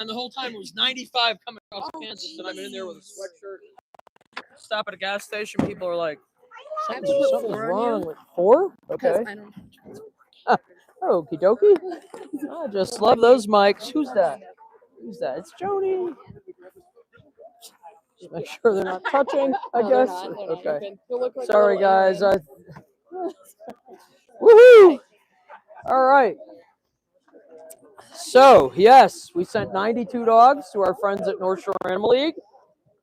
And the whole time it was 95 coming across Kansas, and I'm in there with a sweatshirt. Stop at a gas station. People are like, something's wrong with 4? Okay. Okie dokie. I just love those mics. Who's that? Who's that? It's Joni. Just make sure they're not touching, I guess. Okay. Sorry, guys. Woohoo! All right. So, yes, we sent 92 dogs to our friends at North Shore Animal League.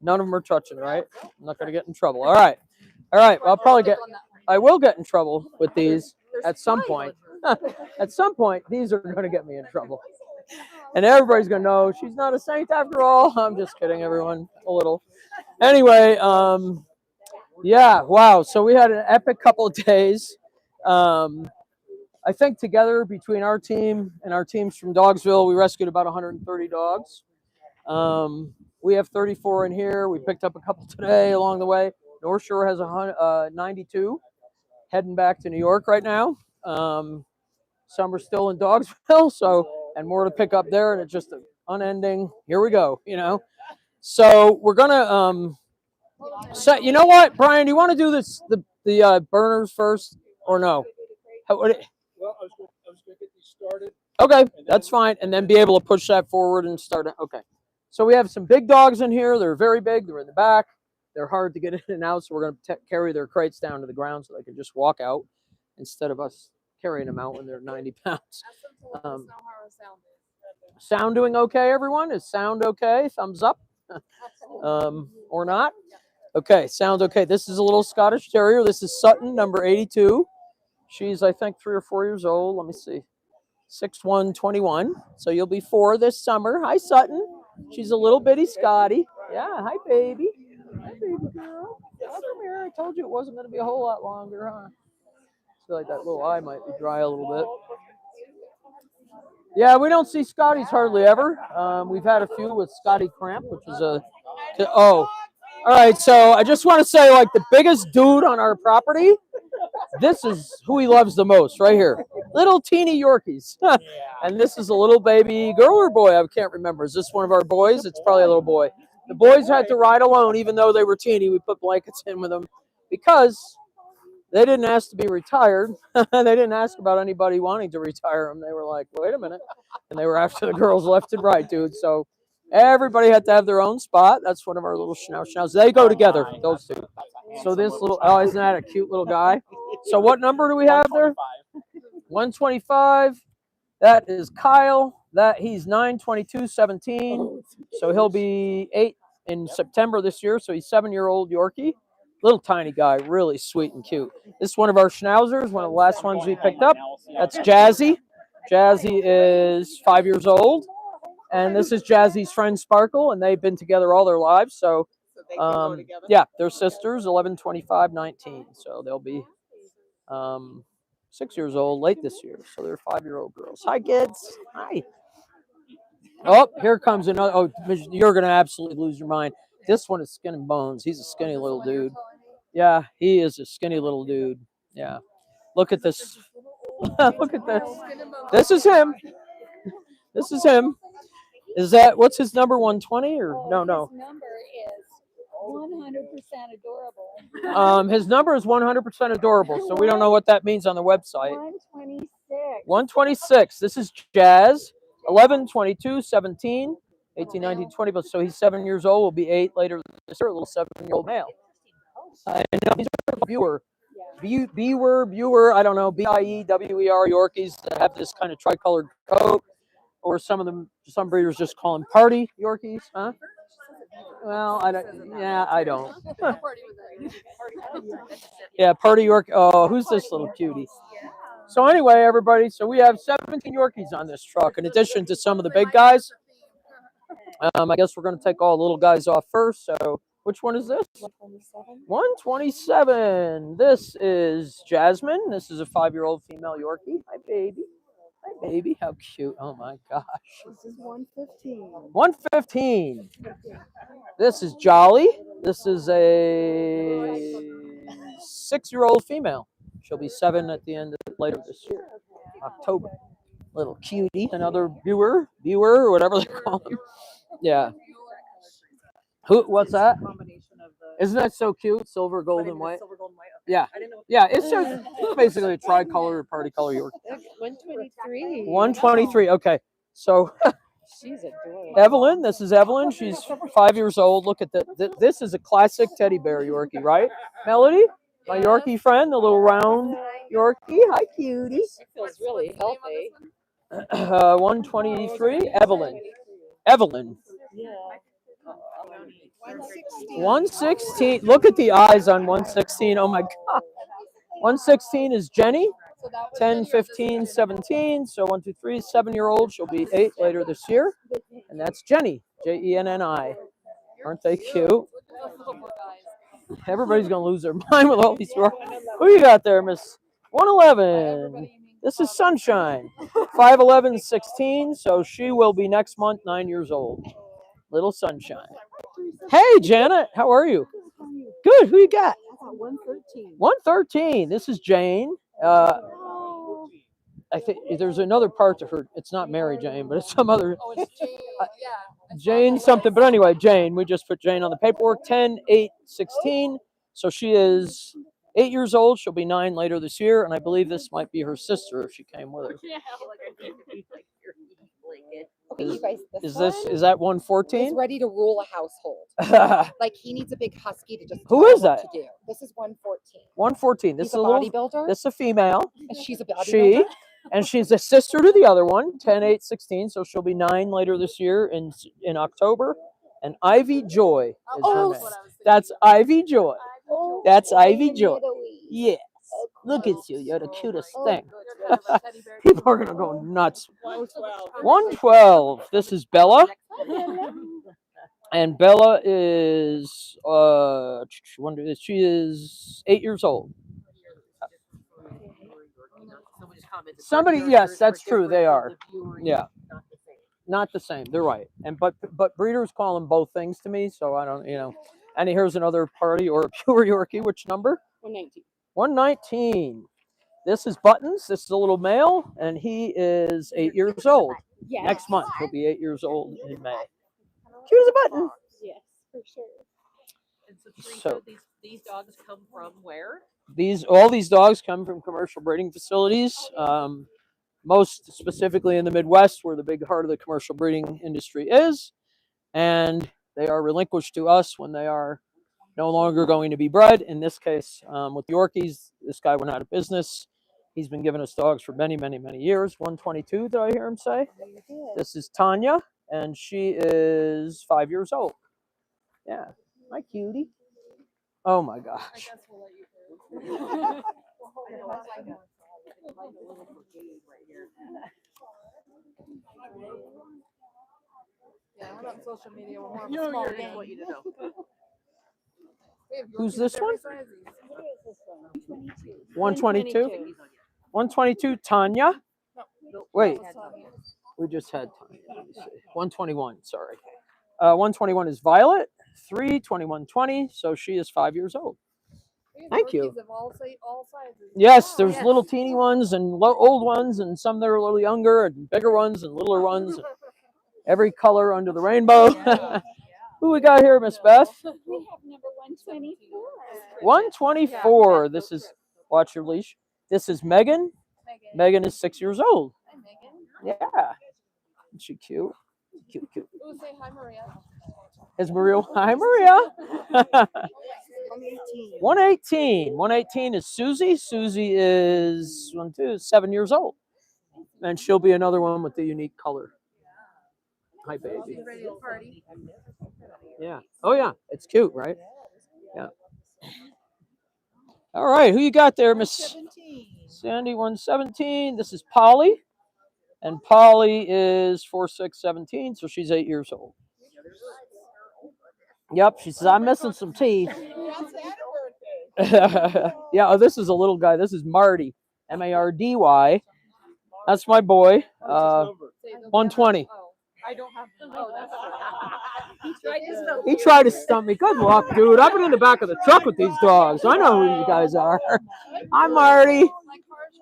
None of them are touching, right? I'm not going to get in trouble. All right. All right. Well, I will get in trouble with these at some point. At some point, these are going to get me in trouble. And everybody's going to know she's not a saint after all. I'm just kidding, everyone, a little. Anyway, yeah, wow. So we had an epic couple of days. I think together between our team and our teams from Dogsville, we rescued about 130 dogs. We have 34 in here. We picked up a couple today along the way. North Shore has 92 heading back to New York right now. Some are still in Dogsville, and more to pick up there, and it's just an unending, here we go, So we're gonna you know what, Brian, do you want to do the burners first or no? Well, I was going to get these started. Okay, that's fine, and then be able to push that forward and start it. Okay. So we have some big dogs in here. They're very big. They're in the back. They're hard to get in and out, so we're going to carry their crates down to the ground so they can just walk out instead of us carrying them out when they're 90 pounds. Sound doing okay, everyone? Is sound okay? Thumbs up? Or not? Okay, sounds okay. This is a little Scottish Terrier. This is Sutton, number 82. She's, I think, 3 or 4 years old. Let me see. 6'1", 21. So you'll be 4 this summer. Hi, Sutton. She's a little bitty Scotty. Yeah, hi, baby. Hi, baby girl. Oh, come here. I told you it wasn't going to be a whole lot longer, huh? I feel like that little eye might be dry a little bit. Yeah, we don't see Scotties hardly ever. We've had a few with Scotty Cramp, which is all right. So I just want to say, like, the biggest dude on our property, this is who he loves the most right here. Little teeny Yorkies. And this is a little baby girl or boy? I can't remember. Is this one of our boys? It's probably a little boy. The boys had to ride alone, even though they were teeny. We put blankets in with them because they didn't ask to be retired. They didn't ask about anybody wanting to retire them. They were like, wait a minute. And they were after the girls left and right, dude. So everybody had to have their own spot. That's one of our little schnauz. They go together, those two. So this little, isn't that a cute little guy? So what number do we have there? 125. That is Kyle. He's 9/22/17. So he'll be 8 in September this year. So he's 7-year-old Yorkie. Little tiny guy, really sweet and cute. This is one of our schnauzers, one of the last ones we picked up. That's Jazzy. Jazzy is 5 years old. And this is Jazzy's friend Sparkle, and they've been together all their lives. So yeah, they're sisters, 11, 25, 19. So they'll be 6 years old late this year. So they're 5-year-old girls. Hi, kids. Hi. Oh, here comes another. Oh, you're going to absolutely lose your mind. This one is Skin and Bones. He's a skinny little dude. Yeah, he is a skinny little dude. Yeah. Look at this. Look at this. This is him. This is him. Is that, what's his number, 120 or no? His number is 100% adorable. His number is 100% adorable, so we don't know what that means on the website. 126. 126. This is Jazz. 11, 22, 17, 18, 19, 20. But so he's 7 years old. Will be 8 later this year. A little 7-year-old male. And these are Viewer. Viewer. I don't know. BIEWER Yorkies that have this kind of tricolored coat. Or some of them, some breeders just call them party Yorkies, huh? Well, I don't. Yeah, I don't. Yeah, party York. Oh, who's this little cutie? So anyway, everybody. So we have 17 Yorkies on this truck, in addition to some of the big guys. I guess we're going to take all the little guys off first. So which one is this? 127. This is Jasmine. This is a 5-year-old female Yorkie. Hi, baby. Hi, baby. How cute. Oh, my gosh. This is 115. 115. This is Jolly. This is a 6-year-old female. She'll be 7 at the end of later this year, October. Little cutie, another viewer, or whatever they call him. Yeah. What's that? Isn't that so cute? Silver, gold, and white. Yeah. Yeah, it's just basically a tricolor party color York. 123. 123. Okay. So She's adorable. Evelyn, this is Evelyn. She's 5 years old. Look at this is a classic teddy bear Yorkie, right? Melody, my Yorkie friend, the little round Yorkie. Hi, cutie. She feels really healthy. 123. Evelyn. Yeah. 116. Look at the eyes on 116. Oh my God. 116 is Jenny. 10, 15, 17. So 1, 2, 3, 7-year-old. She'll be 8 later this year. And that's Jenny. Jenni. Aren't they cute? Everybody's going to lose their mind with all these. Who you got there, Miss 111? This is Sunshine. 5'11", 16. So she will be next month 9 years old. Little Sunshine. Hey, Janet. How are you? Good. Who you got? 113. 113. This is Jane. I think there's another part to her. It's not Mary Jane, but it's some other. Oh, it's Jane. Yeah. Jane something. But anyway, Jane. We just put Jane on the paperwork. 10, 8, 16. So she is 8 years old. She'll be 9 later this year. And I believe this might be her sister if she came with her. Okay, you guys, Is that 114? He's ready to rule a household. Like he needs a big husky to just. Who tell is what that? To do. This is 114. 114. This He's is a a little. bodybuilder. This is a female. And she's a bodybuilder. And she's a sister to the other one, 10, 8, 16. So she'll be 9 later this year in October. And Ivy Joy is her name. That's Ivy Joy. That's Ivy Joy. Yes. Look at you. You're the cutest thing. People are going to go nuts. 112. This is Bella. And Bella is, she is 8 years old. Somebody, yes, that's true. They are. Yeah. Not the same. They're right. And but breeders call them both things to me, so I don't, And here's another party or a pure Yorkie. Which number? 119. 119. This is Buttons. This is a little male, and he is 8 years old. Yes. Next month, he'll be 8 years old in May. Cute as a button. Yes, for sure. And so these dogs come from where? All these dogs come from commercial breeding facilities, most specifically in the Midwest, where the big heart of the commercial breeding industry is, and they are relinquished to us when they are no longer going to be bred. In this case, with Yorkies, this guy went out of business. He's been giving us dogs for many, many, many years. 122, did I hear him say? This is Tanya, and she is 5 years old. Yeah, my cutie. Oh my gosh. Yeah, we're on social media. We're more of a small gang. Want you to know. Who's this one? 122. 122, Tanya. Wait, we just had Tanya. Let me see. 121, sorry. 121 is Violet. 2120. So she is 5 years old. Thank you. All sizes. Yes, there's little teeny ones and old ones, and some that are a little younger, and bigger ones and littler ones. Every color under the rainbow. Who we got here, Miss Beth? We have number 124. 124. This is, watch your leash. This is Megan. Megan is 6 years old. Hi, Megan. Yeah. Is she cute? Cute. Ooh, say hi, Maria. Is Maria? Hi, Maria. 118. 118. 118 is Susie. Susie is 7 years old. And she'll be another one with the unique color. Hi, baby. Ready to party? Yeah. Oh, yeah. It's cute, right? Yeah. All right. Who you got there, Miss 17. Sandy? 117. This is Polly. And Polly is 4617, so she's 8 years old. Yep. She says, I'm missing some teeth. Yeah. Oh, this is a little guy. This is Marty. Mardy. That's my boy. 120. I don't have. Oh, that's. He tried to stump me. Good luck, dude. I've been in the back of the truck with these dogs. I know who you guys are. Hi, Marty.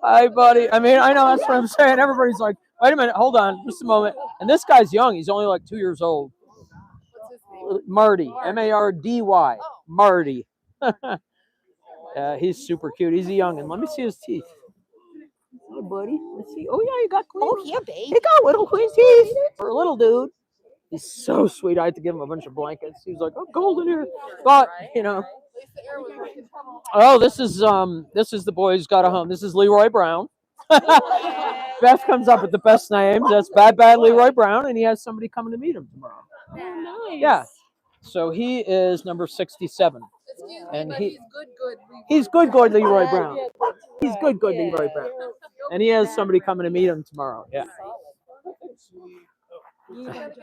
Hi, buddy. I mean, I know that's what I'm saying. Everybody's like, Wait a minute. Hold on. Just a moment. And this guy's young. He's only like 2 years old. What's his name? Marty. Mardy. Oh. Marty. Yeah, he's super cute. He's a youngin'. Let me see his teeth. Hey, buddy. Let's see. Oh, yeah, you got clean. Oh, yeah, babe. He got little clean teeth for a little dude. He's so sweet. I had to give him a bunch of blankets. He was like, "Oh, cold in here," but you know. At least the air was working. Oh, this is the boy who's got a home. This is Leroy Brown. Beth comes up with the best names. That's Bad Leroy Brown, and he has somebody coming to meet him tomorrow. Oh, nice. Yeah. So he is number 67. Excuse me, And but he- he's good Leroy Brown. Yeah, that's He's right. good Yeah. Leroy Brown. And he has somebody coming to meet him tomorrow. Yeah.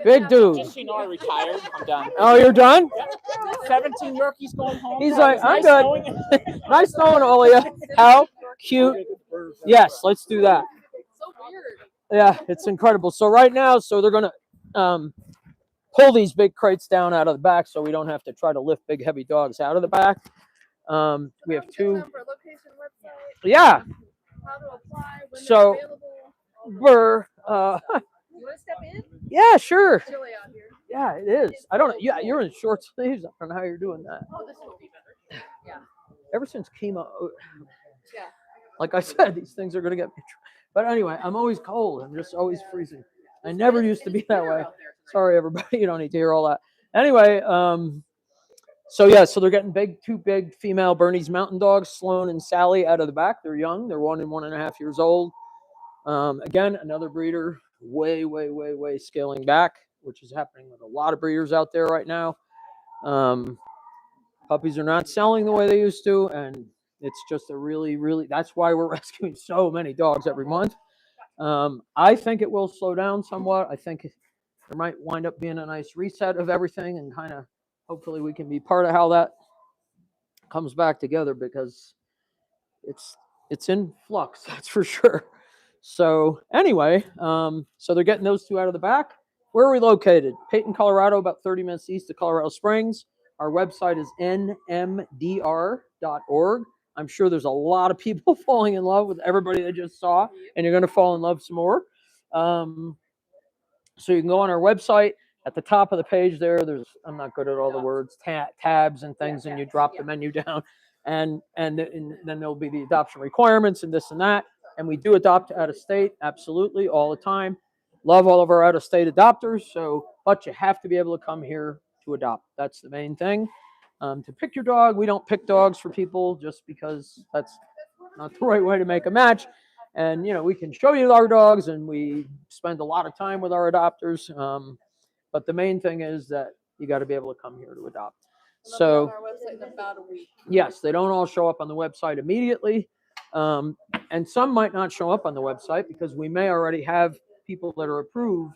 Big dude. Just so you know, I retired. I'm done. Oh, you're done? 17 rookies going home. He's so like, it's I'm nice good. knowing- Nice knowing all of you. How cute. Yes, let's do that. so weird. Yeah, it's incredible. So right now, they're gonna pull these big crates down out of the back, so we don't have to try to lift big heavy dogs out of the back. We have two. Number, location, website, Yeah, how to apply, when So- they're available. we're You want to step in? yeah, sure. Chilly out here. Yeah, it is. I don't. Yeah, you're in short sleeves. I don't know how you're doing that. Oh, this will be better. Ever since chemo, Yeah. like I said, these things are gonna get me. But anyway, I'm always cold. I'm just always freezing. I never used to be that way. Sorry, everybody. You don't need to hear all that. Anyway, so they're getting two big female Bernese Mountain Dogs, Sloan and Sally, out of the back. They're young. They're 1 and 1.5 years old. Again, another breeder, way scaling back, which is happening with a lot of breeders out there right now. Puppies are not selling the way they used to, and it's just a really, that's why we're rescuing so many dogs every month. I think it will slow down somewhat. I think there might wind up being a nice reset of everything, and kind of hopefully we can be part of how that comes back together, because it's in flux, that's for sure. So anyway, so they're getting those two out of the back. Where are we located? Peyton, Colorado, about 30 minutes east of Colorado Springs. Our website is nmdr.org. I'm sure there's a lot of people falling in love with everybody they just saw, and you're going to fall in love some more. So you can go on our website. At the top of the page there's, I'm not good at all the words, tabs and things, and you drop the menu down, and then there'll be the adoption requirements and this and that. And we do adopt out of state, absolutely, all the time. Love all of our out of state adopters. But you have to be able to come here to adopt. That's the main thing. To pick your dog, we don't pick dogs for people just because that's not the right way to make a match. And we can show you our dogs, and we spend a lot of time with our adopters. But the main thing is that you got to be able to come here to adopt. So on our website in about a week. Yes, they don't all show up on the website immediately. And some might not show up on the website because we may already have people that are approved,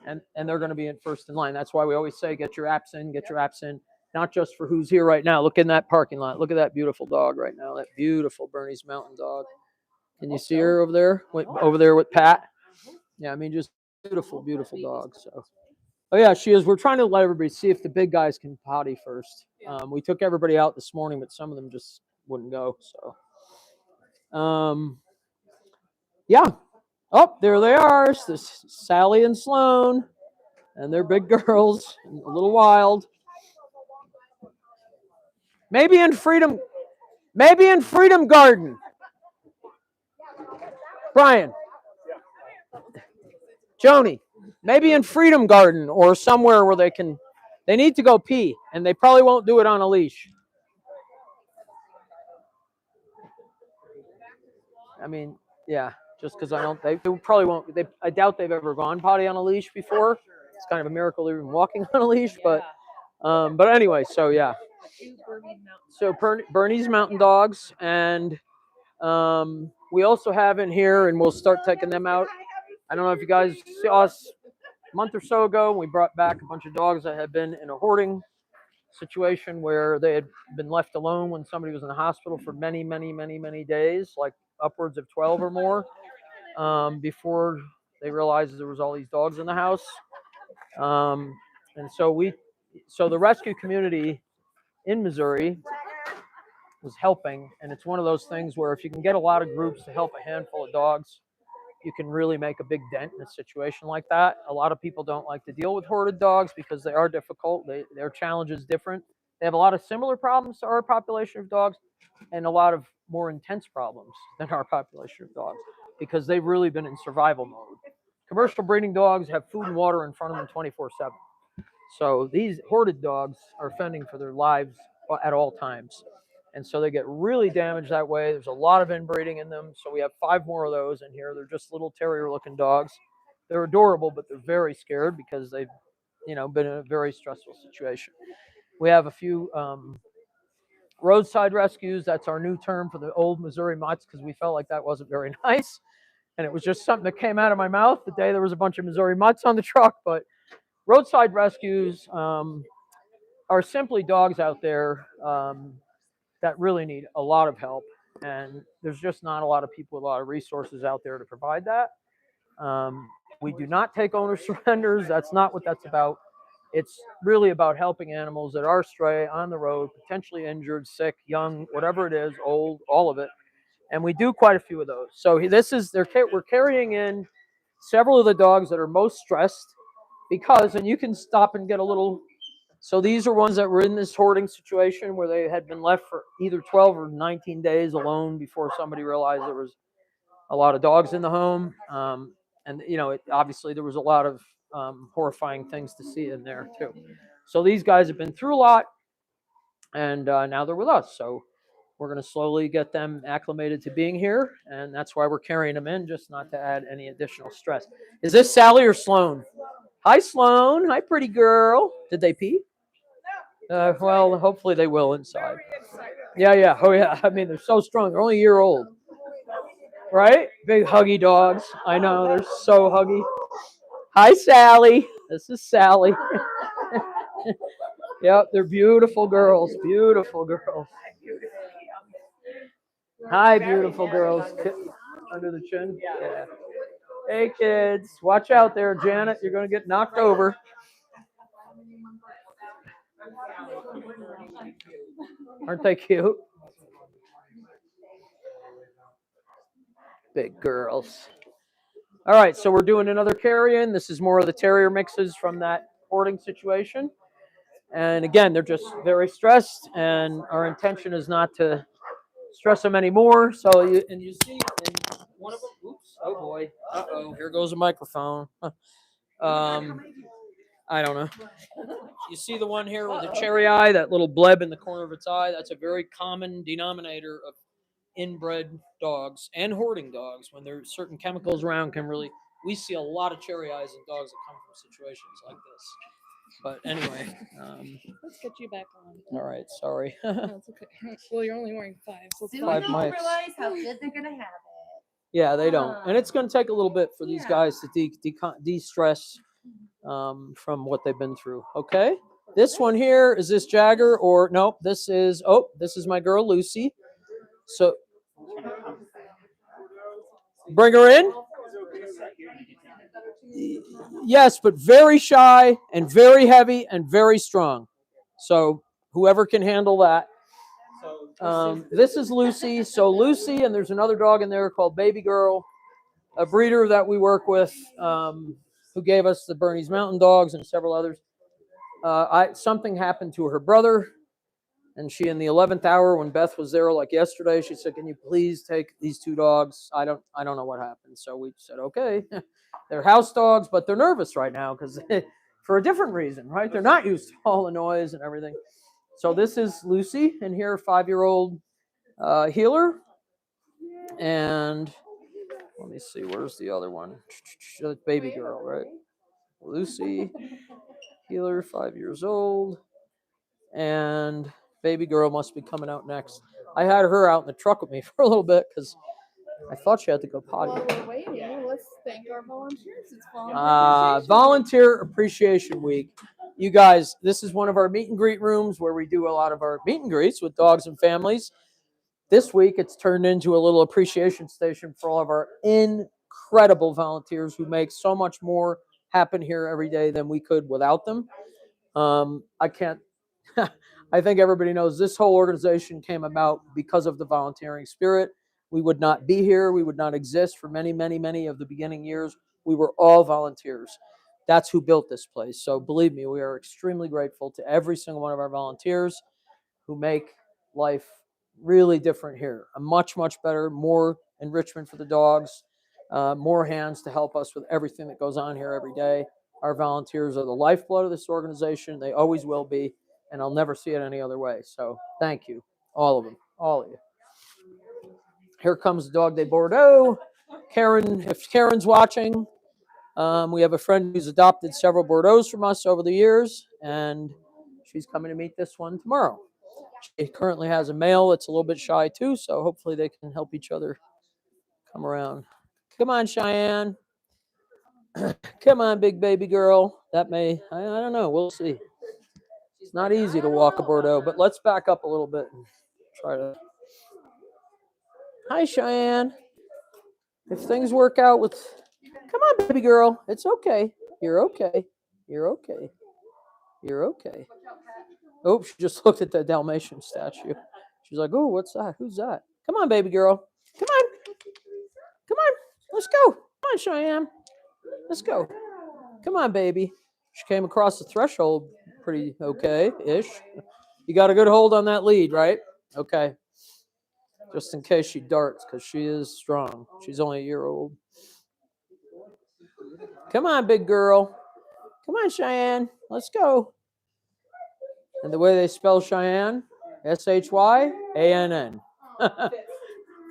and they're going to be in first in line. That's why we always say, get your apps in, not just for who's here right now. Look in that parking lot. Look at that beautiful dog right now, that beautiful Bernese Mountain Dog. Can you see her over there? Over there with Pat? Yeah, I mean, just beautiful dog. So, oh yeah, she is. We're trying to let everybody see if the big guys can potty first. We took everybody out this morning, but some of them just wouldn't go. So, yeah. Oh, there they are. This Sally and Sloan, and they're big girls, and a little wild. Maybe in Freedom Garden. Brian. Joni. Maybe in Freedom Garden or somewhere where they need to go pee, and they probably won't do it on a leash. I mean, yeah, just because they probably won't. I doubt they've ever gone potty on a leash before. It's kind of a miracle they're even walking on a leash, but anyway, so yeah. So Bernese Mountain Dogs, and we also have in here, and we'll start taking them out. I don't know if you guys saw us a month or so ago. We brought back a bunch of dogs that had been in a hoarding situation where they had been left alone when somebody was in the hospital for many days, like upwards of 12 or more, before they realized there was all these dogs in the house. And so the rescue community in Missouri was helping, and it's one of those things where if you can get a lot of groups to help a handful of dogs, you can really make a big dent in a situation like that. A lot of people don't like to deal with hoarded dogs because they are difficult. Their challenge is different. They have a lot of similar problems to our population of dogs and a lot of more intense problems than our population of dogs because they've really been in survival mode. Commercial breeding dogs have food and water in front of them 24/7. So these hoarded dogs are fending for their lives at all times. And so they get really damaged that way. There's a lot of inbreeding in them. So we have 5 more of those in here. They're just little terrier looking dogs. They're adorable, but they're very scared because they've, been in a very stressful situation. We have a few roadside rescues. That's our new term for the old Missouri mutts because we felt like that wasn't very nice. And it was just something that came out of my mouth the day there was a bunch of Missouri mutts on the truck. But roadside rescues are simply dogs out there that really need a lot of help. And there's just not a lot of people with a lot of resources out there to provide that. We do not take owner surrenders. That's not what that's about. It's really about helping animals that are stray on the road, potentially injured, sick, young, whatever it is, old, all of it. And we do quite a few of those. So we're carrying in several of the dogs that are most stressed because, and you can stop and get a little. So these are ones that were in this hoarding situation where they had been left for either 12 or 19 days alone before somebody realized there was a lot of dogs in the home. And, obviously there was a lot of horrifying things to see in there too. So these guys have been through a lot and now they're with us. So we're going to slowly get them acclimated to being here. And that's why we're carrying them in, just not to add any additional stress. Is this Sally or Sloan? Hi, Sloan. Hi, pretty girl. Did they pee? Well, hopefully they will inside. Yeah. Oh, yeah. I mean, they're so strong. They're only a year old. Right? Big huggy dogs. I know. They're so huggy. Hi, Sally. This is Sally. Yep, they're beautiful girls. Beautiful girls. Hi, beautiful girls. Under the chin? Yeah. Hey, kids. Watch out there, Janet. You're going to get knocked over. Aren't they cute? Big girls. All right, so we're doing another carry-in. This is more of the terrier mixes from that hoarding situation. And again, they're just very stressed, and our intention is not to stress them anymore. So you see in one of them, oops, oh boy, here goes a microphone. I don't know. You see the one here with the cherry eye, that little bleb in the corner of its eye? That's a very common denominator of inbred dogs and hoarding dogs. When there's certain chemicals around, we see a lot of cherry eyes in dogs that come from situations like this. But anyway, Let's get you back on. all right, sorry. No, it's okay. Well, you're only wearing 5, so it's Soon Five they'll mics. realize how good they're gonna have it. Yeah, they don't, and it's going to take a little bit for these guys to de-stress from what they've been through. Okay, this one here, is this Jagger or nope? This is my girl Lucy. So bring her in. Yes, but very shy and very heavy and very strong. So whoever can handle that. This is Lucy. So Lucy, and there's another dog in there called Baby Girl, a breeder that we work with, who gave us the Bernese Mountain Dogs and several others. Something happened to her brother, and she, in the 11th hour, when Beth was there like yesterday, she said, "Can you please take these 2 dogs? I don't know what happened." So we said, "Okay." They're house dogs, but they're nervous right now because for a different reason, right? They're not used to all the noise and everything. So this is Lucy, and here, 5-year-old healer. And let me see, where's the other one? Baby Girl, right? Lucy, healer, 5 years old. And Baby Girl must be coming out next. I had her out in the truck with me for a little bit because I thought she had to go potty. While we're waiting, let's thank our volunteers. It's volunteer Volunteer Appreciation Week. You guys, this is one of our meet and greet rooms where we do a lot of our meet and greets with dogs and families. This week, it's turned into a little appreciation station for all of our incredible volunteers who make so much more happen here every day than we could without them. I can't. I think everybody knows this whole organization came about because of the volunteering spirit. We would not be here. We would not exist for many, many, many of the beginning years. We were all volunteers. That's who built this place. So believe me, we are extremely grateful to every single one of our volunteers who make life really different here. A much, much better, more enrichment for the dogs, more hands to help us with everything that goes on here every day. Our volunteers are the lifeblood of this organization. They always will be, and I'll never see it any other way. So thank you, all of them, all of you. Here comes the dog de Bordeaux. Karen, if Karen's watching, we have a friend who's adopted several Bordeaux from us over the years, and she's coming to meet this one tomorrow. She currently has a male that's a little bit shy too, so hopefully they can help each other come around. Come on, Cheyenne. Come on, big baby girl. That may, I don't know, we'll see. It's not easy to walk a Bordeaux, but let's back up a little bit and try to. Hi, Cheyenne. If things work out with, come on, baby girl. It's okay. You're okay. You're okay. You're okay. Oh, she just looked at the Dalmatian statue. She's like, oh, what's that? Who's that? Come on, baby girl. Come on. Come on. Let's go. Come on, Cheyenne. Let's go. Come on, baby. She came across the threshold pretty okay-ish. You got a good hold on that lead, right? Okay. Just in case she darts, because she is strong. She's only a year old. Come on, big girl. Come on, Cheyenne. Let's go. And the way they spell Cheyenne, Shyann.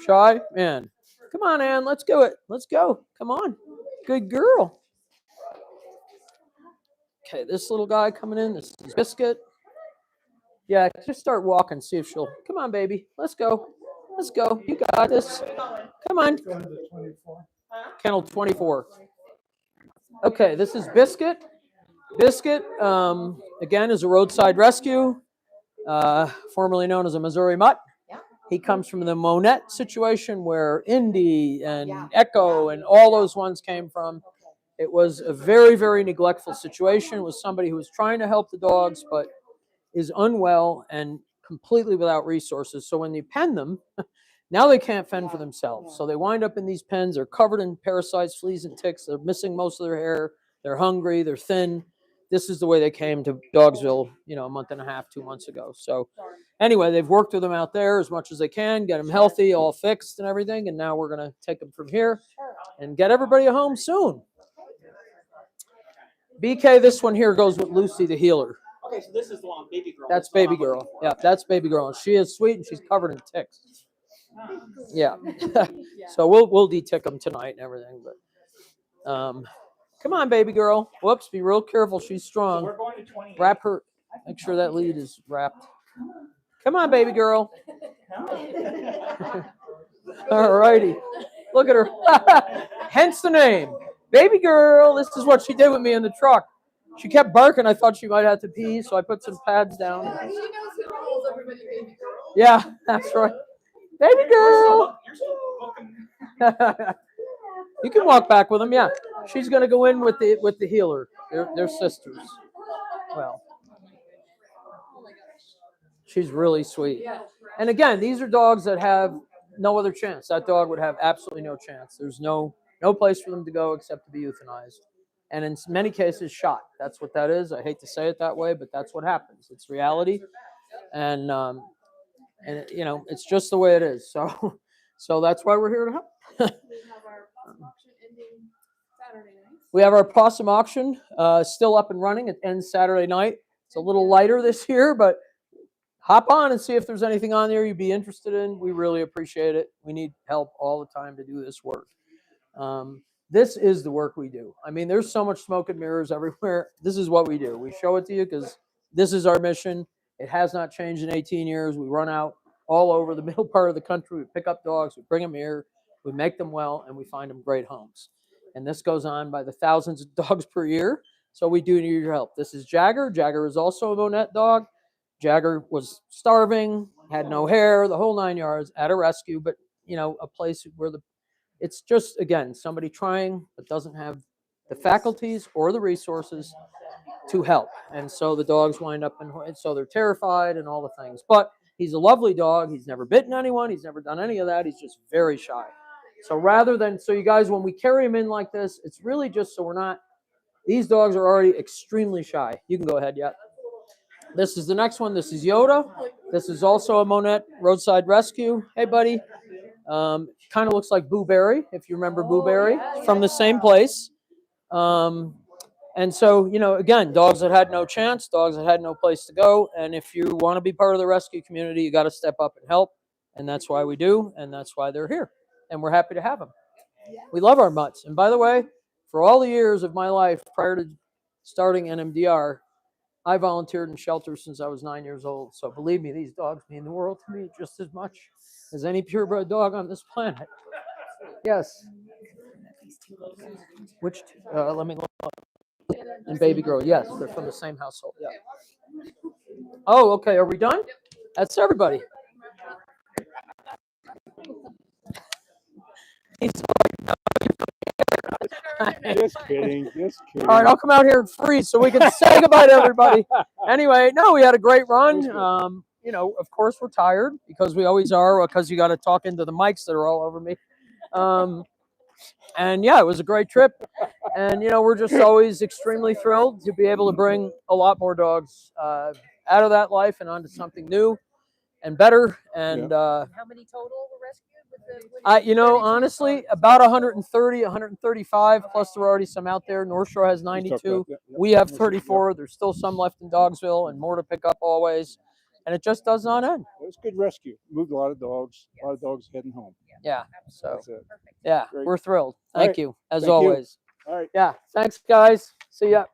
Cheyenne. Come on, Ann. Let's do it. Let's go. Come on. Good girl. Okay, this little guy coming in. This is Biscuit. Yeah, just start walking. See if she'll. Come on, baby. Let's go. Let's go. You got this. Come on. Kennel 24. Okay, this is Biscuit. Biscuit, again, is a roadside rescue, formerly known as a Missouri Mutt. He comes from the Monette situation where Indy and Echo and all those ones came from. It was a very, very neglectful situation with somebody who was trying to help the dogs, but is unwell and completely without resources. So when you pen them, now they can't fend for themselves. So they wind up in these pens. They're covered in parasites, fleas, and ticks. They're missing most of their hair. They're hungry. They're thin. This is the way they came to Dogsville, a month and a half, 2 months ago. So anyway, they've worked with them out there as much as they can, get them healthy, all fixed and everything. And now we're going to take them from here and get everybody home soon. BK, this one here goes with Lucy, the healer. Okay, so this is the one, baby girl. That's baby girl. Yeah, that's baby girl. She is sweet and she's covered in ticks. Yeah. So we'll de-tick them tonight and everything. But come on, baby girl. Whoops, be real careful. She's strong. So we're going to 28. Wrap her. Make sure that lead is wrapped. Come on, baby girl. All righty. Look at her. Hence the name. Baby girl. This is what she did with me in the truck. She kept barking. I thought she might have to pee, so I put some pads down. She knows who calls everybody baby girl. Yeah, that's right. Baby girl. You can walk back with them, yeah. She's gonna go in with the healer. They're sisters. Well, she's really sweet. And again, these are dogs that have no other chance. That dog would have absolutely no chance. There's no place for them to go except to be euthanized. And in many cases, shot. That's what that is. I hate to say it that way, but that's what happens. It's reality. And it's just the way it is. So that's why we're here to help. We have our possum auction still up and running. It ends Saturday night. It's a little lighter this year, but hop on and see if there's anything on there you'd be interested in. We really appreciate it. We need help all the time to do this work. This is the work we do. I mean, there's so much smoke and mirrors everywhere. This is what we do. We show it to you because this is our mission. It has not changed in 18 years. We run out all over the middle part of the country. We pick up dogs. We bring them here. We make them well, and we find them great homes. And this goes on by the thousands of dogs per year. So we do need your help. This is Jagger. Jagger is also a Monette dog. Jagger was starving, had no hair, the whole 9 yards, at a rescue, but, a place where it's just, again, somebody trying but doesn't have the faculties or the resources to help. And so the dogs wind up, and so they're terrified and all the things. But He's a lovely dog. He's never bitten anyone. He's never done any of that. He's just very shy. So rather than, so you guys, when we carry him in like this, it's really just so we're not, these dogs are already extremely shy. You can go ahead, yeah. This is the next one. This is Yoda. This is also a Monette roadside rescue. Hey, buddy. Kind of looks like Boo Berry, if you remember Boo Berry, from the same place. And so, you know, again, dogs that had no chance, dogs that had no place to go. And if you want to be part of the rescue community, you got to step up and help. And that's why we do. And that's why they're here. And we're happy to have them. We love our mutts. And by the way, for all the years of my life prior to starting NMDR, I volunteered in shelters since I was 9 years old. So believe me, these dogs mean the world to me just as much as any purebred dog on this planet. Yes. Which, let me look. And Baby Girl, yes, they're from the same household. Yeah. Oh, okay. Are we done? That's everybody. Just kidding. Just kidding. All right, I'll come out here and freeze so we can say goodbye to everybody. Anyway, no, we had a great run. You know, of course, we're tired because we always are, because you got to talk into the mics that are all over me. And yeah, it was a great trip. And, you know, we're just always extremely thrilled to be able to bring a lot more dogs out of that life and onto something new and better. And How many total were rescued? you know, honestly, about 130, 135, plus there are already some out there. North Shore has 92. We have 34. There's still some left in Dogsville and more to pick up always. And it just does not end. It was a good rescue. Moved a lot of dogs. A lot of dogs heading home. Yeah. So, That's it. yeah, Great. we're thrilled. All Thank right. you, as Thank you. always. All right. Yeah. Thanks, guys. See ya.